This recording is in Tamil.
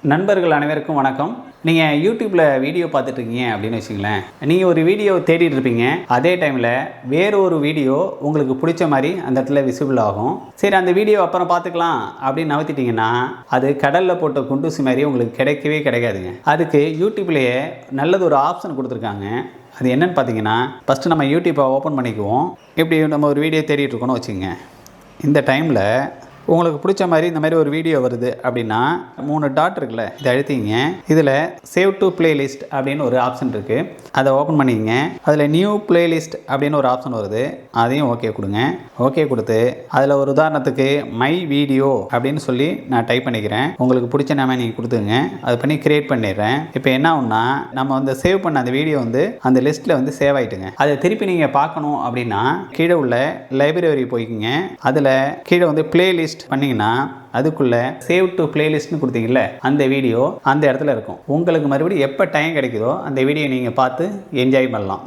நண்பர்கள் அனைவருக்கும் வணக்கம். நீங்கள் யூடியூப்பில் வீடியோ பார்த்துட்ருக்கீங்க அப்படின்னு வச்சுங்களேன். நீங்கள் ஒரு வீடியோ தேடிட்டு இருப்பீங்க. அதே டைமில் வேறு ஒரு வீடியோ உங்களுக்கு பிடிச்ச மாதிரி அந்த இடத்துல விசிபிள் ஆகும். சரி, அந்த வீடியோ அப்புறம் பார்த்துக்கலாம் அப்படின்னு நகர்த்திட்டிங்கன்னா அது கடலில் போட்ட குண்டூசி மாதிரி உங்களுக்கு கிடைக்கவே கிடைக்காதுங்க. அதுக்கு யூடியூப்லேயே நல்லது ஒரு ஆப்ஷன் கொடுத்துருக்காங்க. அது என்னென்னு பார்த்தீங்கன்னா, ஃபஸ்ட்டு நம்ம யூடியூப்பை ஓப்பன் பண்ணிக்குவோம். இப்படி நம்ம ஒரு வீடியோ தேடிட்டு இருக்கோன்னு வச்சுங்க. இந்த டைமில் உங்களுக்கு பிடிச்ச மாதிரி இந்த மாதிரி ஒரு வீடியோ வருது அப்படின்னா 3 டாட் இருக்குல்ல, இதை அழுத்திங்க. இதில் சேவ் டு பிளேலிஸ்ட் அப்படின்னு ஒரு ஆப்ஷன் இருக்குது. அதை ஓப்பன் பண்ணிங்க. அதில் நியூ பிளேலிஸ்ட் அப்படின்னு ஒரு ஆப்ஷன் வருது. அதையும் ஓகே கொடுங்க. ஓகே கொடுத்து அதில் ஒரு உதாரணத்துக்கு மை வீடியோ அப்படின்னு சொல்லி நான் டைப் பண்ணிக்கிறேன். உங்களுக்கு பிடிச்ச நாம நீங்கள் கொடுத்துங்க. அது பண்ணி கிரியேட் பண்ணிடுறேன். இப்போ என்ன ஆகும்னா, நம்ம வந்து சேவ் பண்ண அந்த வீடியோ வந்து அந்த லிஸ்ட்டில் வந்து சேவ் ஆகிட்டுங்க. அதை திருப்பி நீங்கள் பார்க்கணும் அப்படின்னா கீழே உள்ள லைப்ரரி போய்க்குங்க. அதில் கீழே வந்து பிளேலிஸ்ட் பண்ணீங்கன்னா அதுக்குள்ள சேவ் டு பிளேலிஸ்ட்னு கொடுத்தீங்கல்ல, அந்த வீடியோ அந்த இடத்துல இருக்கும். உங்களுக்கு மறுபடியும் எப்போ டைம் கிடைக்குதோ அந்த வீடியோ நீங்கள் பார்த்து என்ஜாய் பண்ணலாம்.